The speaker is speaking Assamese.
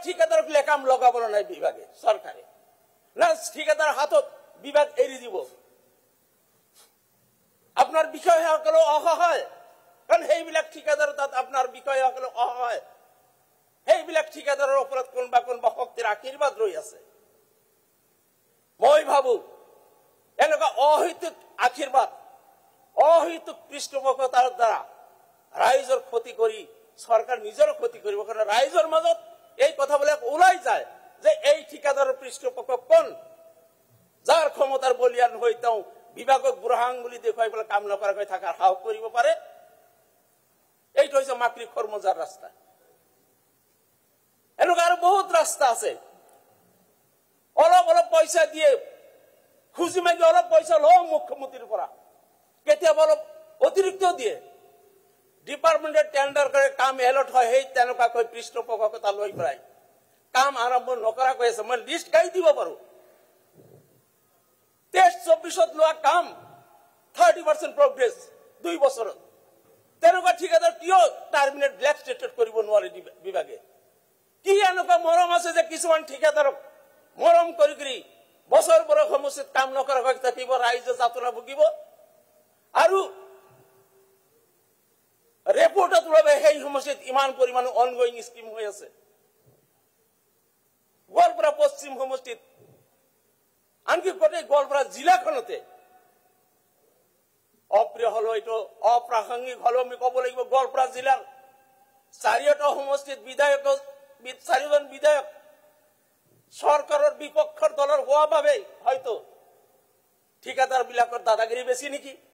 ঠিকাদারক লেকাম লগাব নাই বিভাগে সরকারে না ঠিকাদার হাতত বিভাগ এড়ি দিব আপনার বিষয় সকলে অসহায় কারণ সেইবিলাক ঠিকাদার তাত আপনার বিষয় সকলে অসহায় সেইবিলাক ঠিকাদারের ওপৰত কোনবা শক্তিৰ আশীৰ্বাদ ৰই আছে মই ভাবো এনেকুৱা অহৈতুক আশীৰ্বাদ অহৈতুক পৃষ্ঠপোষকতাৰ দ্বাৰা ৰাইজৰ ক্ষতি কৰি সরকার নিজের ক্ষতি করব কারণ রাইজর মাজত এই কথাবিলাক ওলাই যায় যে এই ঠিকাদারের পৃষ্ঠপোষক কোন যার ক্ষমতার বলিয়ান হইতেও বিভাগক বুঢ়া আঙুলি দেখুৱাই পেলাই কাম নকৰাকৈ থাকাৰ সাহস কৰিব পাৰে এইটো হৈছে মাকৰি খৰমজাৰ ৰাস্তা এনেকুৱা আৰু বহুত ৰাস্তা আছে অলপ অলপ পইচা দিয়ে খুঁজি মাগি অলপ পইচা লওঁ মুখ্যমন্ত্ৰীৰ পৰা কেতিয়াবা অলপ অতিৰিক্ত দিয়ে ডিপাৰ্টমেন্টেৰ টেন্ডাৰ কৰে কাম এলট হয় সেই তেনেকুৱাকৈ পৃষ্ঠপোষকতা লৈ পেলাই কাম আৰম্ভ নকৰাকৈ আছে মই লিষ্ট গাই দিব পাৰো 23-24 লোৱা কাম 30% প্ৰগ্ৰেস 2 বছৰত তেনেকুৱা ঠিকাদাৰ কিয় টাৰ্মিনেট ব্ল্যাক স্টেটেড কৰিব নোৱাৰে বিভাগে কি এনেকুৱা মৰম আছে যে কিছুমান ঠিকাদাৰক মৰম কৰি বছৰ বছৰ সমস্যাত কাম নকৰাকৈ থাকিব ৰাইজে যাতনা ভুগিব আৰু ৰিপোৰ্টত ওলাবে সেই সমস্যাত ইমান পৰিমাণ অনগোয়িং স্কিম হয়ে আছে গোৱালপাৰা পশ্চিম সমষ্টিত আনকি গোটেই গোৱালপাৰা জিলাখনতে অপ্ৰিয় হলো এইটো অপ্ৰাসংগিক হলো আমি কব লাগিব গোৱালপাৰা জিলাৰ চাৰিটা সমষ্টিত চাৰিজন বিধায়ক সৰকাৰেৰ বিপক্ষৰ দলৰ হোৱা বাবে হয়তো ঠিকাদাৰ বিলাকৰ দাদাগিৰি বেছি নেকি